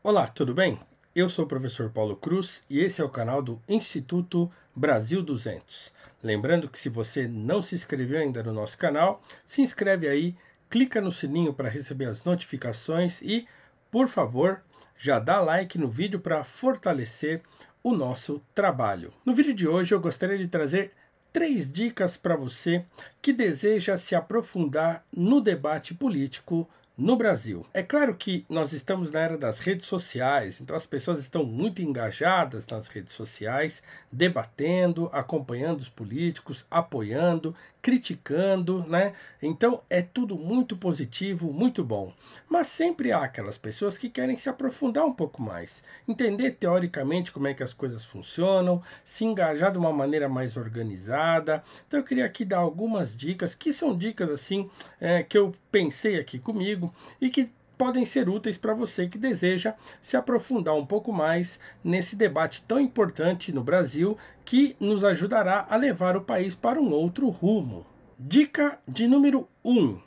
Olá, tudo bem? Eu sou o professor Paulo Cruz e esse é o canal do Instituto Brasil 200. Lembrando que se você não se inscreveu ainda no nosso canal, se inscreve aí, clica no sininho para receber as notificações e, por favor, já dá like no vídeo para fortalecer o nosso trabalho. No vídeo de hoje eu gostaria de trazer 3 dicas para você que deseja se aprofundar no debate político no Brasil. É claro que nós estamos na era das redes sociais, então as pessoas estão muito engajadas nas redes sociais, debatendo, acompanhando os políticos, apoiando, criticando, né? Então é tudo muito positivo, muito bom. Mas sempre há aquelas pessoas que querem se aprofundar um pouco mais, entender teoricamente como é que as coisas funcionam, se engajar de uma maneira mais organizada. Então eu queria aqui dar algumas dicas, que são dicas assim que eu pensei aqui comigo e que podem ser úteis para você que deseja se aprofundar um pouco mais nesse debate tão importante no Brasil que nos ajudará a levar o país para um outro rumo. Dica de número 1: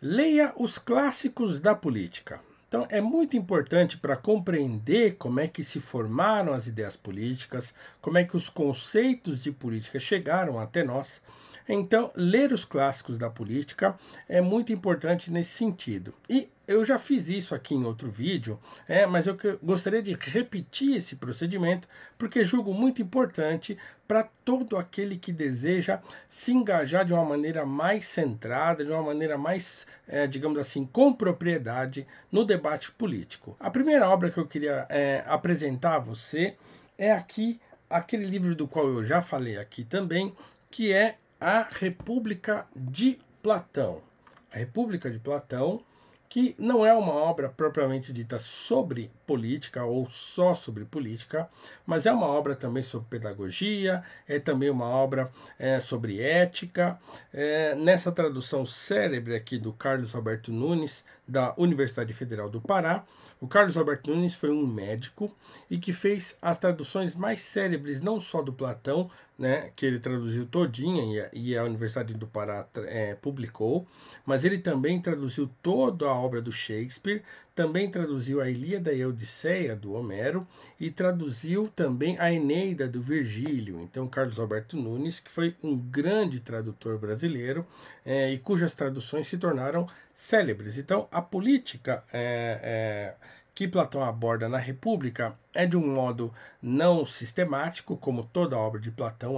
leia os clássicos da política. Então, é muito importante para compreender como é que se formaram as ideias políticas, como é que os conceitos de política chegaram até nós. Então, ler os clássicos da política é muito importante nesse sentido. E eu já fiz isso aqui em outro vídeo, mas eu gostaria de repetir esse procedimento porque julgo muito importante para todo aquele que deseja se engajar de uma maneira mais centrada, de uma maneira mais, digamos assim, com propriedade no debate político. A primeira obra que eu queria apresentar a você é aqui aquele livro do qual eu já falei aqui também, que é A República de Platão. A República de Platão, que não é uma obra propriamente dita sobre política ou só sobre política, mas é uma obra também sobre pedagogia, é também uma obra sobre ética. Nessa tradução célebre aqui do Carlos Alberto Nunes, da Universidade Federal do Pará, o Carlos Alberto Nunes foi um médico e que fez as traduções mais célebres, não só do Platão, né, que ele traduziu todinha e a Universidade do Pará publicou, mas ele também traduziu toda a obra do Shakespeare, também traduziu a Ilíada e a Odisseia do Homero e traduziu também a Eneida do Virgílio. Então, Carlos Alberto Nunes, que foi um grande tradutor brasileiro e cujas traduções se tornaram célebres. Então, a política que Platão aborda na República é de um modo não sistemático, como toda obra de Platão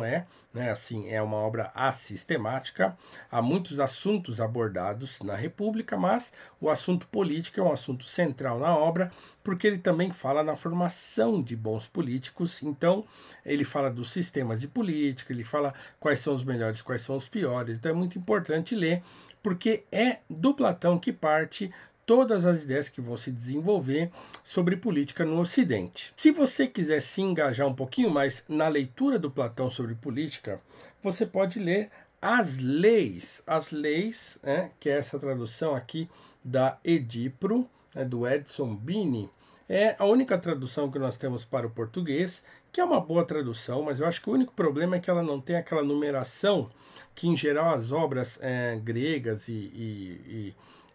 né? Assim, é uma obra assistemática. Há muitos assuntos abordados na República, mas o assunto político é um assunto central na obra, porque ele também fala na formação de bons políticos. Então, ele fala dos sistemas de política, ele fala quais são os melhores, quais são os piores. Então, é muito importante ler, porque é do Platão que parte todas as ideias que vão se desenvolver sobre política no Ocidente. Se você quiser se engajar um pouquinho mais na leitura do Platão sobre política, você pode ler As Leis. As Leis, que é essa tradução aqui da Edipro, do Edson Bini, é a única tradução que nós temos para o português, que é uma boa tradução, mas eu acho que o único problema é que ela não tem aquela numeração que, em geral, as obras gregas e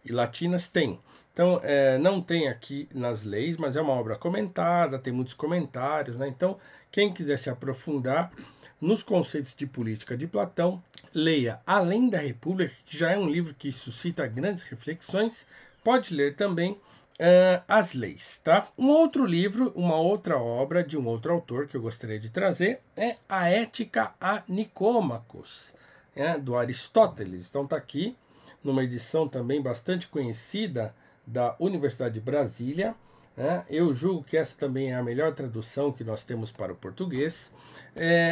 latinas têm. Então, não tem aqui nas leis, mas é uma obra comentada, tem muitos comentários, né? Então, quem quiser se aprofundar nos conceitos de política de Platão, leia Além da República, que já é um livro que suscita grandes reflexões. Pode ler também As Leis, tá? Um outro livro, uma outra obra de um outro autor que eu gostaria de trazer é A Ética a Nicômacos, do Aristóteles. Então tá aqui, numa edição também bastante conhecida da Universidade de Brasília. Eu julgo que essa também é a melhor tradução que nós temos para o português.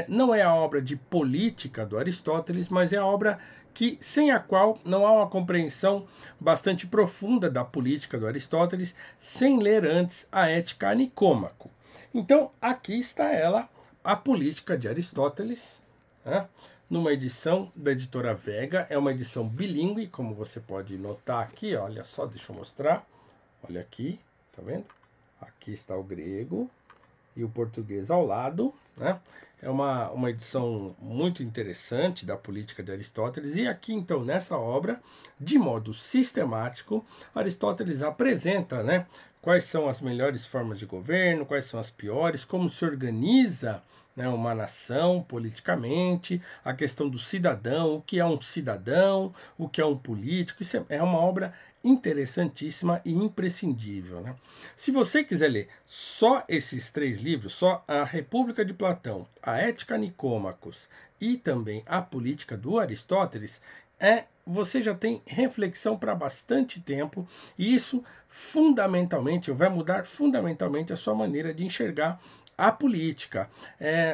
Não é a obra de política do Aristóteles, mas é a obra sem a qual não há uma compreensão bastante profunda da política do Aristóteles, sem ler antes a Ética a Nicômaco. Então, aqui está ela, a política de Aristóteles, numa edição da editora Vega. É uma edição bilíngue, como você pode notar aqui. Olha só, deixa eu mostrar. Olha aqui, tá vendo? Aqui está o grego e o português ao lado. né? É uma edição muito interessante da Política de Aristóteles. E aqui, então, nessa obra, de modo sistemático, Aristóteles apresenta, né, quais são as melhores formas de governo, quais são as piores, como se organiza, né, uma nação politicamente, a questão do cidadão, o que é um cidadão, o que é um político. Isso é uma obra interessantíssima e imprescindível, né? Se você quiser ler só esses 3 livros, só a República de Platão, a Ética Nicômacos e também a Política do Aristóteles, você já tem reflexão para bastante tempo, e isso fundamentalmente vai mudar fundamentalmente a sua maneira de enxergar a política.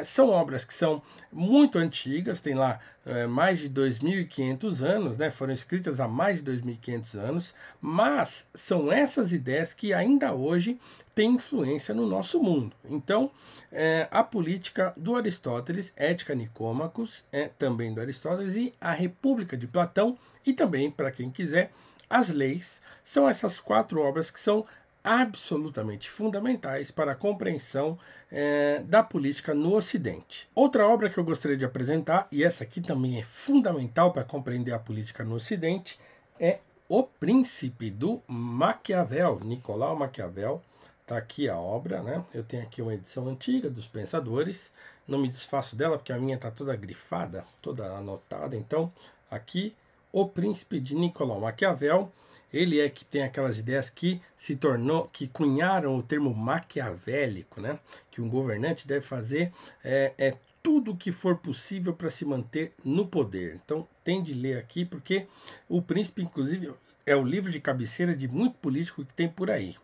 São obras que são muito antigas, tem lá mais de 2.500 anos, né? Foram escritas há mais de 2.500 anos, mas são essas ideias que ainda hoje têm influência no nosso mundo. Então, a política do Aristóteles, Ética Nicômacos, também do Aristóteles, e a República de Platão, e também, para quem quiser, as leis, são essas 4 obras que são absolutamente fundamentais para a compreensão da política no Ocidente. Outra obra que eu gostaria de apresentar, e essa aqui também é fundamental para compreender a política no Ocidente, é O Príncipe do Maquiavel, Nicolau Maquiavel. Está aqui a obra, né? Eu tenho aqui uma edição antiga dos Pensadores, não me desfaço dela porque a minha está toda grifada, toda anotada. Então, aqui, O Príncipe de Nicolau Maquiavel. Ele é que tem aquelas ideias que que cunharam o termo maquiavélico, né? Que um governante deve fazer tudo o que for possível para se manter no poder. Então, tem de ler aqui, porque O Príncipe, inclusive, é o livro de cabeceira de muito político que tem por aí.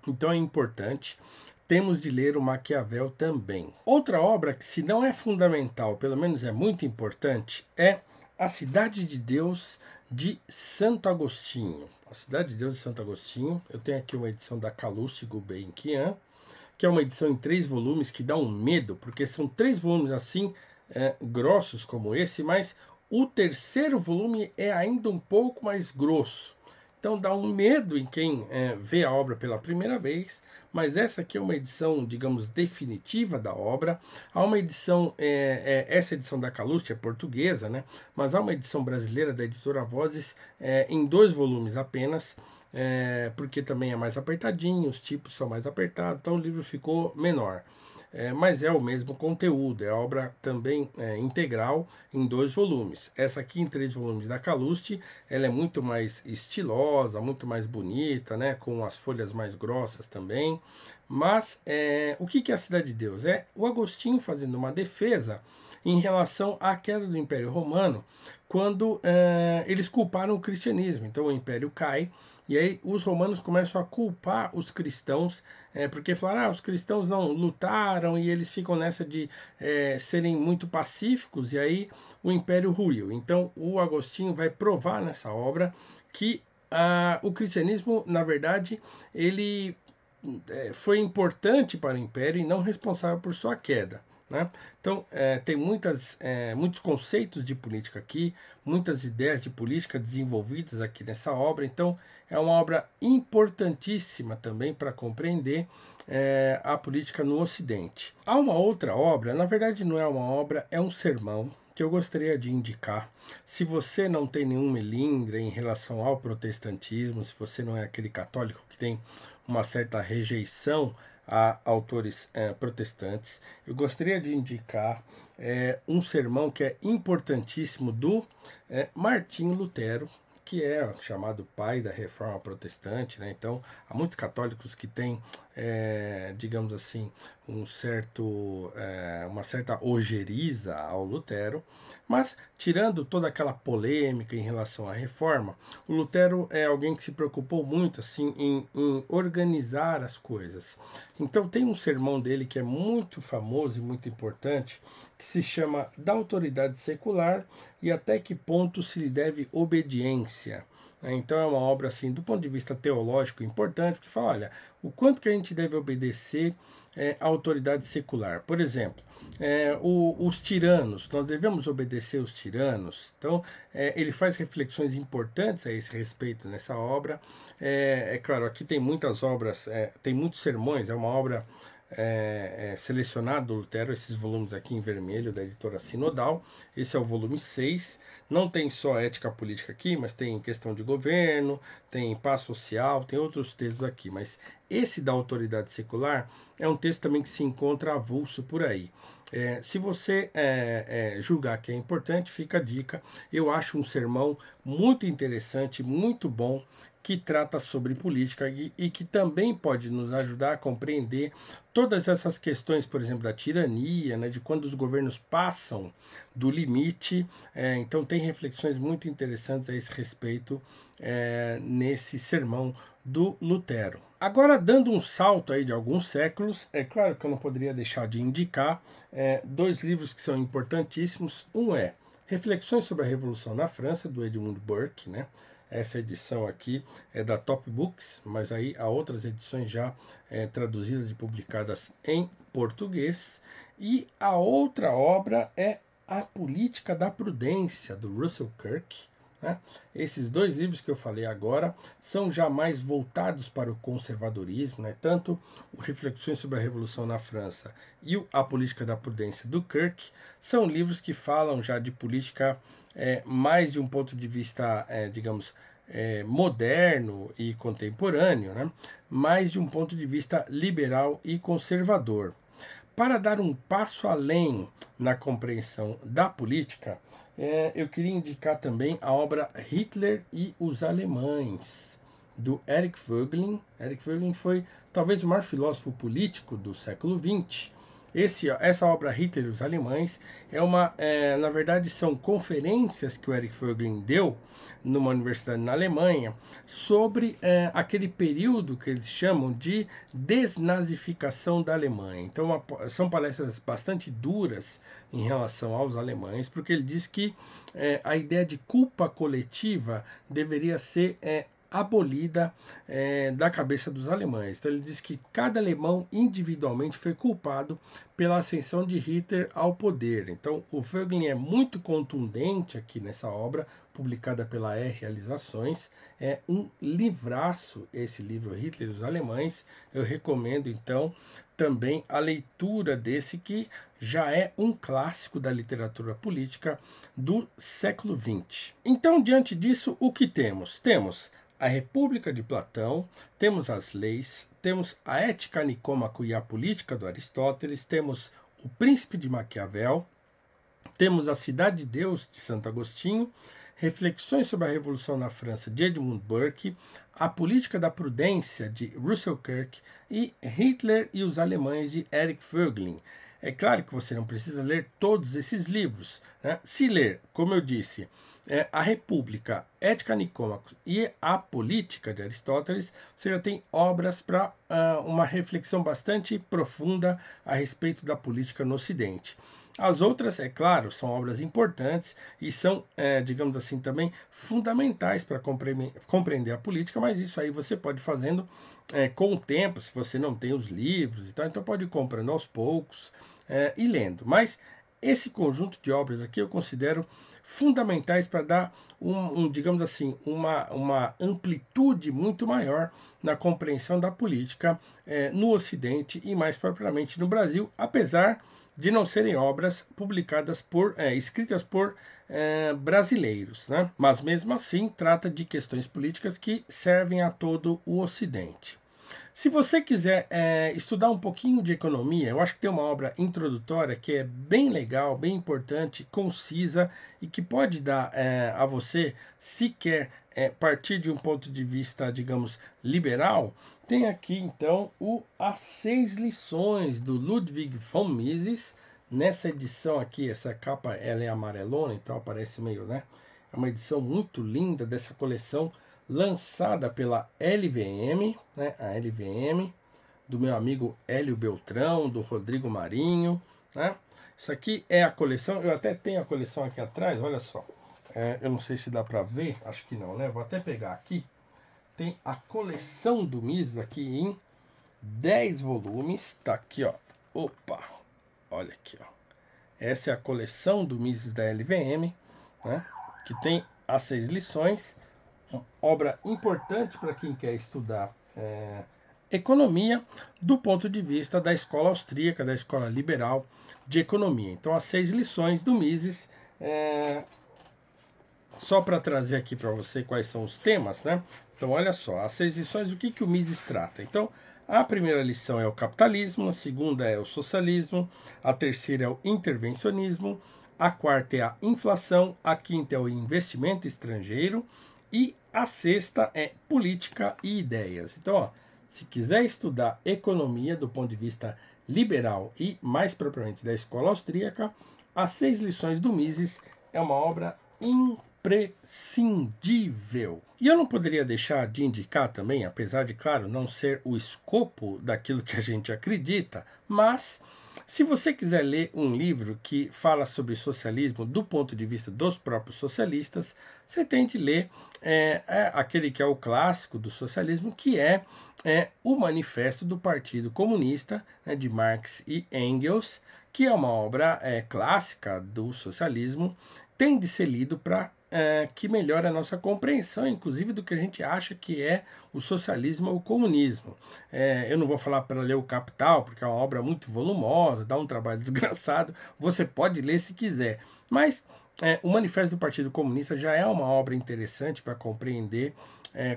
Então, é importante. Temos de ler o Maquiavel também. Outra obra que, se não é fundamental, pelo menos é muito importante, é A Cidade de Deus, de Santo Agostinho. A Cidade de Deus de Santo Agostinho. Eu tenho aqui uma edição da Calouste Gulbenkian, que é uma edição em 3 volumes que dá um medo, porque são 3 volumes assim, grossos como esse, mas o terceiro volume é ainda um pouco mais grosso. Então dá um medo em quem vê a obra pela primeira vez, mas essa aqui é uma edição, digamos, definitiva da obra. Há uma edição, essa edição da Calouste é portuguesa, né? Mas há uma edição brasileira da editora Vozes em 2 volumes apenas, porque também é mais apertadinho, os tipos são mais apertados, então o livro ficou menor. Mas é o mesmo conteúdo, é obra também integral em 2 volumes. Essa aqui em 3 volumes da Calouste, ela é muito mais estilosa, muito mais bonita, né, com as folhas mais grossas também. Mas o que é a Cidade de Deus? É o Agostinho fazendo uma defesa em relação à queda do Império Romano, quando eles culparam o cristianismo. Então o Império cai, e aí os romanos começam a culpar os cristãos, porque falaram, os cristãos não lutaram, e eles ficam nessa de serem muito pacíficos, e aí o império ruiu. Então o Agostinho vai provar nessa obra que o cristianismo, na verdade, ele foi importante para o império e não responsável por sua queda. Né? Então, tem muitos conceitos de política aqui, muitas ideias de política desenvolvidas aqui nessa obra. Então, é uma obra importantíssima também para compreender a política no Ocidente. Há uma outra obra, na verdade não é uma obra, é um sermão que eu gostaria de indicar. Se você não tem nenhum melindre em relação ao protestantismo, se você não é aquele católico que tem uma certa rejeição a autores protestantes, eu gostaria de indicar um sermão que é importantíssimo do Martinho Lutero, que é chamado pai da Reforma Protestante, né? Então, há muitos católicos que têm, digamos assim, uma certa ojeriza ao Lutero, mas tirando toda aquela polêmica em relação à Reforma, o Lutero é alguém que se preocupou muito assim em organizar as coisas. Então, tem um sermão dele que é muito famoso e muito importante, que se chama Da Autoridade Secular e até que ponto se lhe deve obediência. Então é uma obra assim, do ponto de vista teológico importante, que fala, olha, o quanto que a gente deve obedecer à autoridade secular. Por exemplo, os tiranos, nós devemos obedecer os tiranos. Então ele faz reflexões importantes a esse respeito nessa obra. Claro, aqui tem muitas obras, tem muitos sermões, é uma obra selecionado do Lutero, esses volumes aqui em vermelho da editora Sinodal. Esse é o volume 6. Não tem só ética política aqui, mas tem questão de governo, tem paz social, tem outros textos aqui. Mas esse da autoridade secular é um texto também que se encontra avulso por aí. Se você julgar que é importante, fica a dica. Eu acho um sermão muito interessante, muito bom, que trata sobre política e que também pode nos ajudar a compreender todas essas questões, por exemplo, da tirania, né, de quando os governos passam do limite. Então, tem reflexões muito interessantes a esse respeito nesse sermão do Lutero. Agora, dando um salto aí de alguns séculos, é claro que eu não poderia deixar de indicar dois livros que são importantíssimos. Um é Reflexões sobre a Revolução na França, do Edmund Burke, né? Essa edição aqui é da Top Books, mas aí há outras edições já traduzidas e publicadas em português. E a outra obra é A Política da Prudência, do Russell Kirk. Né? Esses dois livros que eu falei agora são já mais voltados para o conservadorismo, né? Tanto o Reflexões sobre a Revolução na França e A Política da Prudência, do Kirk, são livros que falam já de política mais de um ponto de vista, digamos, moderno e contemporâneo, né? Mais de um ponto de vista liberal e conservador. Para dar um passo além na compreensão da política, eu queria indicar também a obra Hitler e os Alemães, do Eric Voegelin. Eric Voegelin foi talvez o maior filósofo político do século XX. Essa obra Hitler e os Alemães na verdade, são conferências que o Eric Voegelin deu numa universidade na Alemanha sobre aquele período que eles chamam de desnazificação da Alemanha. Então, são palestras bastante duras em relação aos alemães, porque ele diz que a ideia de culpa coletiva deveria ser abolida da cabeça dos alemães. Então ele diz que cada alemão individualmente foi culpado pela ascensão de Hitler ao poder. Então o Voegelin é muito contundente aqui nessa obra, publicada pela Realizações. É um livraço esse livro Hitler e os Alemães. Eu recomendo então também a leitura desse, que já é um clássico da literatura política do século XX. Então, diante disso, o que temos? Temos a República de Platão, temos as leis, temos a Ética Nicômaco e a Política do Aristóteles, temos o Príncipe de Maquiavel, temos a Cidade de Deus de Santo Agostinho, Reflexões sobre a Revolução na França de Edmund Burke, A Política da Prudência de Russell Kirk e Hitler e os Alemães de Eric Voegelin. É claro que você não precisa ler todos esses livros, né? Se ler, como eu disse, a República, Ética Nicômaco e a Política de Aristóteles, você já tem obras para uma reflexão bastante profunda a respeito da política no Ocidente. As outras, é claro, são obras importantes e são, digamos assim, também fundamentais para compreender a política, mas isso aí você pode ir fazendo com o tempo, se você não tem os livros e tal, então pode ir comprando aos poucos e lendo. Mas esse conjunto de obras aqui eu considero fundamentais para dar digamos assim, uma amplitude muito maior na compreensão da política no Ocidente e mais propriamente no Brasil, apesar de não serem obras publicadas escritas por brasileiros, né? Mas mesmo assim trata de questões políticas que servem a todo o Ocidente. Se você quiser estudar um pouquinho de economia, eu acho que tem uma obra introdutória que é bem legal, bem importante, concisa e que pode dar a você, se quer partir de um ponto de vista, digamos, liberal. Tem aqui então As 6 Lições, do Ludwig von Mises. Nessa edição aqui, essa capa ela é amarelona, então aparece meio, né? É uma edição muito linda dessa coleção lançada pela LVM, né, a LVM, do meu amigo Hélio Beltrão, do Rodrigo Marinho. Né? Isso aqui é a coleção, eu até tenho a coleção aqui atrás, olha só. Eu não sei se dá para ver, acho que não, né? Vou até pegar aqui. Tem a coleção do Mises aqui em 10 volumes. Tá aqui, ó. Opa, olha aqui, ó. Essa é a coleção do Mises da LVM, né? Que tem as 6 lições. Obra importante para quem quer estudar economia do ponto de vista da escola austríaca, da escola liberal de economia. Então, as 6 lições do Mises, só para trazer aqui para você quais são os temas, né? Então, olha só, as 6 lições, o que o Mises trata? Então, a primeira lição é o capitalismo, a segunda é o socialismo, a terceira é o intervencionismo, a quarta é a inflação, a quinta é o investimento estrangeiro e a sexta é política e ideias. Então, ó, se quiser estudar economia do ponto de vista liberal e mais propriamente da escola austríaca, as 6 lições do Mises é uma obra imprescindível. E eu não poderia deixar de indicar também, apesar de, claro, não ser o escopo daquilo que a gente acredita, mas se você quiser ler um livro que fala sobre socialismo do ponto de vista dos próprios socialistas, você tem de ler aquele que é o clássico do socialismo, que é o Manifesto do Partido Comunista, né, de Marx e Engels, que é uma obra clássica do socialismo, tem de ser lido para que melhore a nossa compreensão, inclusive do que a gente acha que é o socialismo ou o comunismo. Eu não vou falar para ler o Capital, porque é uma obra muito volumosa, dá um trabalho desgraçado, você pode ler se quiser, mas o Manifesto do Partido Comunista já é uma obra interessante para compreender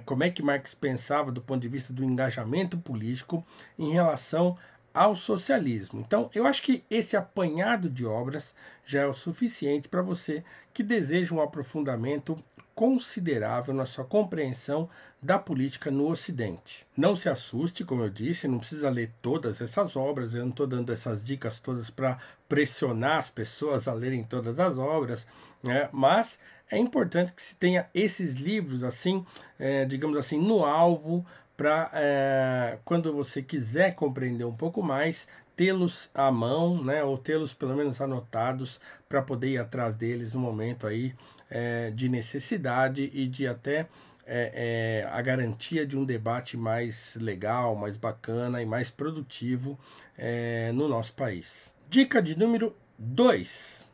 como é que Marx pensava do ponto de vista do engajamento político em relação ao socialismo. Então, eu acho que esse apanhado de obras já é o suficiente para você que deseja um aprofundamento considerável na sua compreensão da política no Ocidente. Não se assuste, como eu disse, não precisa ler todas essas obras, eu não estou dando essas dicas todas para pressionar as pessoas a lerem todas as obras, né? Mas é importante que se tenha esses livros, assim, digamos assim, no alvo, para quando você quiser compreender um pouco mais, tê-los à mão, né, ou tê-los pelo menos anotados para poder ir atrás deles no momento aí de necessidade e de até a garantia de um debate mais legal, mais bacana e mais produtivo no nosso país. Dica de número 2.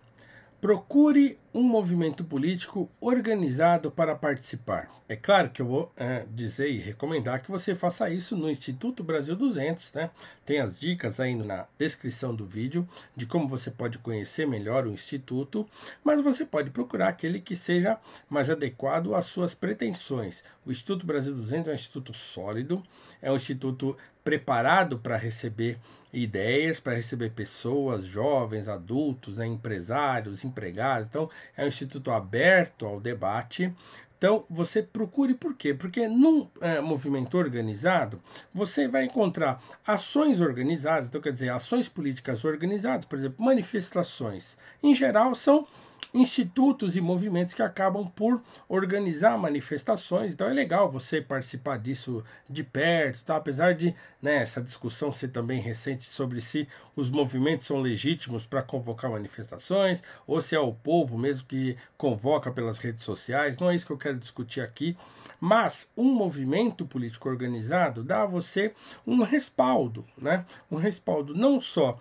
Procure um movimento político organizado para participar. É claro que eu vou dizer e recomendar que você faça isso no Instituto Brasil 200, né? Tem as dicas aí na descrição do vídeo de como você pode conhecer melhor o Instituto, mas você pode procurar aquele que seja mais adequado às suas pretensões. O Instituto Brasil 200 é um instituto sólido, é um instituto preparado para receber ideias, para receber pessoas, jovens, adultos, né, empresários, empregados. Então, é um instituto aberto ao debate. Então, você procure por quê? Porque num movimento organizado, você vai encontrar ações organizadas, então quer dizer, ações políticas organizadas, por exemplo, manifestações. Em geral, são institutos e movimentos que acabam por organizar manifestações. Então é legal você participar disso de perto, tá? Apesar de essa discussão ser também recente sobre se os movimentos são legítimos para convocar manifestações ou se é o povo mesmo que convoca pelas redes sociais. Não é isso que eu quero discutir aqui. Mas um movimento político organizado dá a você um respaldo, né? Um respaldo não só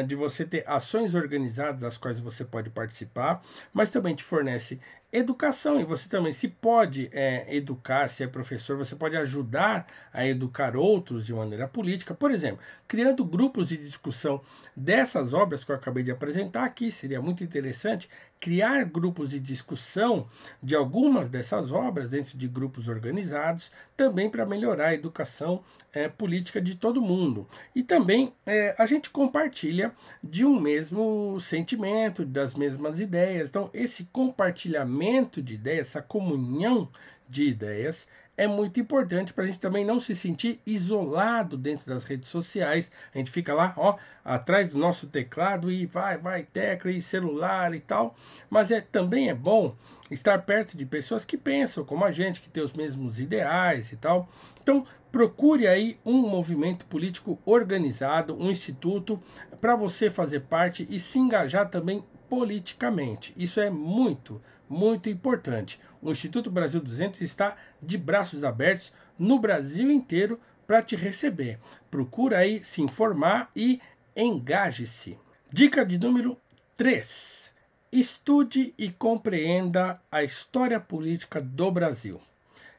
de você ter ações organizadas das quais você pode participar, mas também te fornece educação e você também se pode educar, se é professor, você pode ajudar a educar outros de maneira política, por exemplo, criando grupos de discussão dessas obras que eu acabei de apresentar aqui. Seria muito interessante criar grupos de discussão de algumas dessas obras dentro de grupos organizados, também para melhorar a educação política de todo mundo. E também a gente compartilha de um mesmo sentimento, das mesmas ideias. Então, esse compartilhamento de ideias, essa comunhão de ideias, é muito importante para a gente também não se sentir isolado dentro das redes sociais. A gente fica lá, ó, atrás do nosso teclado e vai, tecla e celular e tal. Mas também é bom estar perto de pessoas que pensam como a gente, que tem os mesmos ideais e tal. Então, procure aí um movimento político organizado, um instituto, para você fazer parte e se engajar também politicamente. Isso é muito, muito importante. O Instituto Brasil 200 está de braços abertos no Brasil inteiro para te receber. Procura aí se informar e engaje-se. Dica de número 3. Estude e compreenda a história política do Brasil.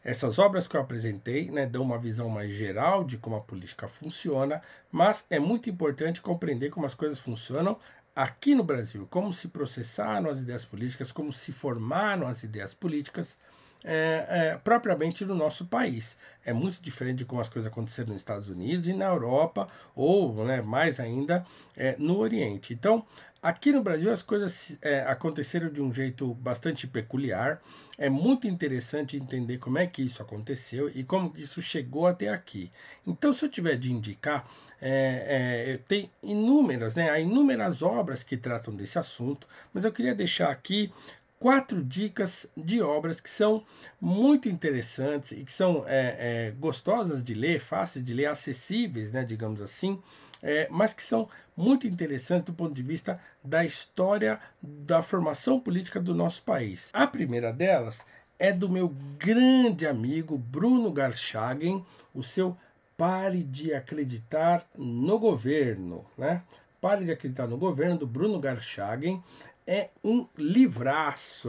Essas obras que eu apresentei, né, dão uma visão mais geral de como a política funciona, mas é muito importante compreender como as coisas funcionam aqui no Brasil, como se processaram as ideias políticas, como se formaram as ideias políticas propriamente no nosso país. É muito diferente de como as coisas aconteceram nos Estados Unidos e na Europa, ou né, mais ainda no Oriente. Então, aqui no Brasil as coisas aconteceram de um jeito bastante peculiar. É muito interessante entender como é que isso aconteceu e como isso chegou até aqui. Então, se eu tiver de indicar, tem inúmeras, né, há inúmeras obras que tratam desse assunto, mas eu queria deixar aqui 4 dicas de obras que são muito interessantes e que são gostosas de ler, fáceis de ler, acessíveis, né, digamos assim, mas que são muito interessantes do ponto de vista da história da formação política do nosso país. A primeira delas é do meu grande amigo Bruno Garchagen, o seu Pare de Acreditar no Governo, né? Pare de Acreditar no Governo, do Bruno Garchagen. É um livraço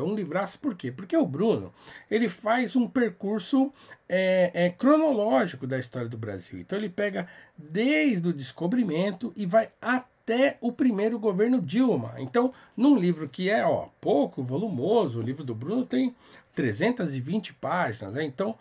por quê? Porque o Bruno, ele faz um percurso cronológico da história do Brasil. Então ele pega desde o descobrimento e vai até o primeiro governo Dilma. Então, num livro que é pouco volumoso, o livro do Bruno tem 320 páginas, né? Então,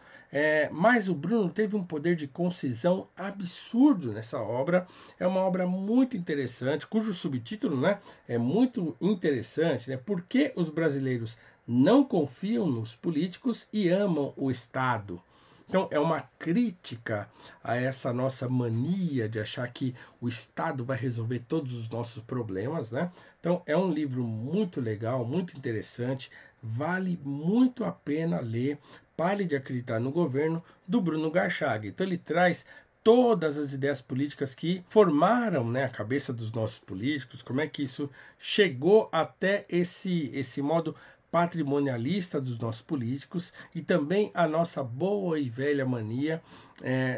mas o Bruno teve um poder de concisão absurdo nessa obra. É uma obra muito interessante, cujo subtítulo, né, é muito interessante, né? Por que os brasileiros não confiam nos políticos e amam o Estado? Então, é uma crítica a essa nossa mania de achar que o Estado vai resolver todos os nossos problemas, né? Então, é um livro muito legal, muito interessante, vale muito a pena ler. Pare de Acreditar no Governo, do Bruno Garchagen. Então, ele traz todas as ideias políticas que formaram, né, a cabeça dos nossos políticos, como é que isso chegou até esse modo patrimonialista dos nossos políticos e também a nossa boa e velha mania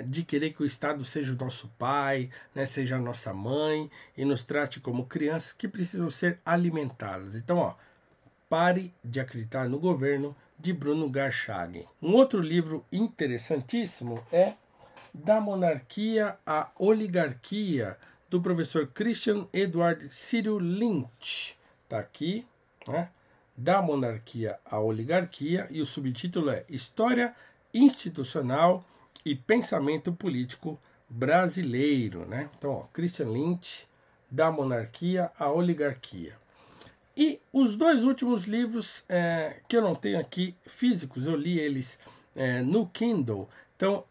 de querer que o Estado seja o nosso pai, né, seja a nossa mãe e nos trate como crianças que precisam ser alimentadas. Então, Pare de Acreditar no Governo, de Bruno Garchagen. Um outro livro interessantíssimo é Da Monarquia à Oligarquia, do professor Christian Edward Cyril Lynch. Está aqui, né? Da Monarquia à Oligarquia, e o subtítulo é História Institucional e Pensamento Político Brasileiro, né? Então, Christian Lynch, Da Monarquia à Oligarquia. E os 2 últimos livros que eu não tenho aqui físicos, eu li eles no Kindle. Então,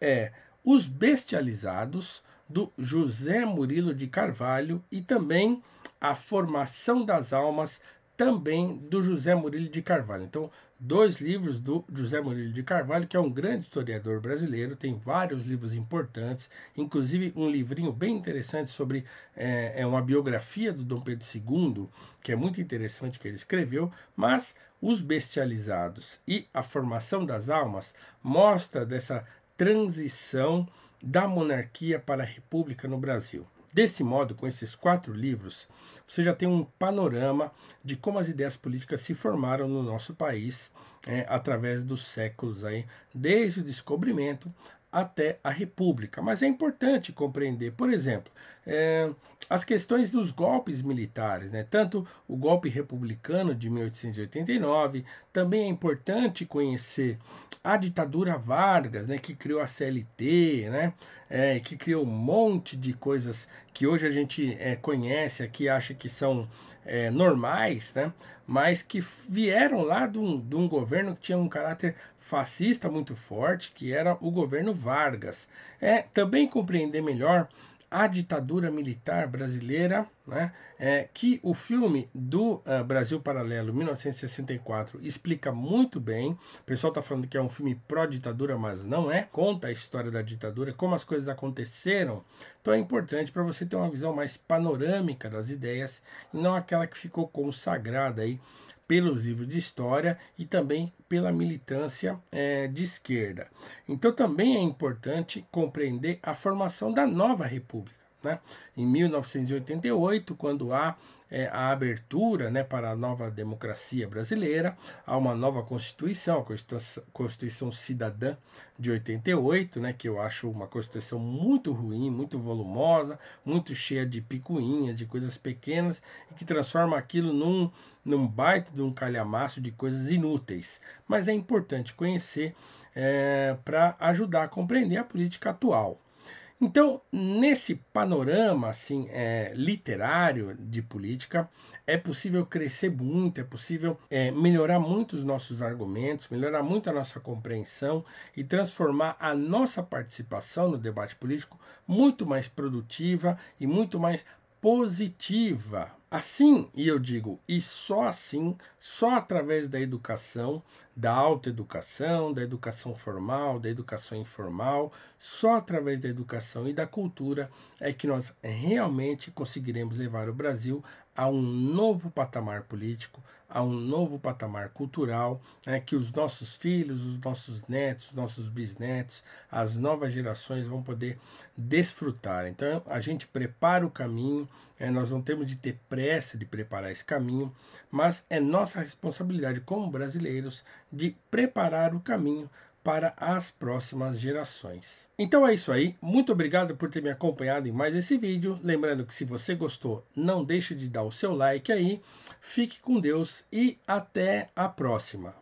Os Bestializados, do José Murilo de Carvalho, e também A Formação das Almas, também do José Murilo de Carvalho. Então, 2 livros do José Murilo de Carvalho, que é um grande historiador brasileiro, tem vários livros importantes, inclusive um livrinho bem interessante sobre uma biografia do Dom Pedro II, que é muito interessante que ele escreveu, mas Os Bestializados e A Formação das Almas mostra dessa transição da monarquia para a república no Brasil. Desse modo, com esses 4 livros, você já tem um panorama de como as ideias políticas se formaram no nosso país através dos séculos, aí, desde o descobrimento até a República. Mas é importante compreender, por exemplo, as questões dos golpes militares, né? Tanto o golpe republicano de 1889, também é importante conhecer a ditadura Vargas, né, que criou a CLT, né, que criou um monte de coisas que hoje a gente conhece aqui, acha que são normais, né, mas que vieram lá de um governo que tinha um caráter fascista muito forte, que era o governo Vargas. Também compreender melhor a ditadura militar brasileira, né, que o filme do Brasil Paralelo 1964 explica muito bem. O pessoal está falando que é um filme pró-ditadura, mas não é. Conta a história da ditadura, como as coisas aconteceram. Então é importante para você ter uma visão mais panorâmica das ideias e não aquela que ficou consagrada aí pelos livros de história e também pela militância de esquerda. Então também é importante compreender a formação da nova república, né? Em 1988, quando há a abertura, né, para a nova democracia brasileira, há uma nova Constituição, a Constituição Cidadã de 88, né, que eu acho uma Constituição muito ruim, muito volumosa, muito cheia de picuinhas, de coisas pequenas, e que transforma aquilo num baita de um calhamaço de coisas inúteis. Mas é importante conhecer para ajudar a compreender a política atual. Então, nesse panorama assim, literário de política, é possível crescer muito, é possível melhorar muito os nossos argumentos, melhorar muito a nossa compreensão e transformar a nossa participação no debate político muito mais produtiva e muito mais positiva. Assim, e eu digo, e só assim, só através da educação, da autoeducação, da educação formal, da educação informal, só através da educação e da cultura é que nós realmente conseguiremos levar o Brasil a um novo patamar político, a um novo patamar cultural, que os nossos filhos, os nossos netos, os nossos bisnetos, as novas gerações vão poder desfrutar. Então a gente prepara o caminho, nós não temos de ter pressa de preparar esse caminho, mas é nossa responsabilidade como brasileiros de preparar o caminho para as próximas gerações. Então é isso aí, muito obrigado por ter me acompanhado em mais esse vídeo, lembrando que se você gostou, não deixe de dar o seu like aí, fique com Deus e até a próxima.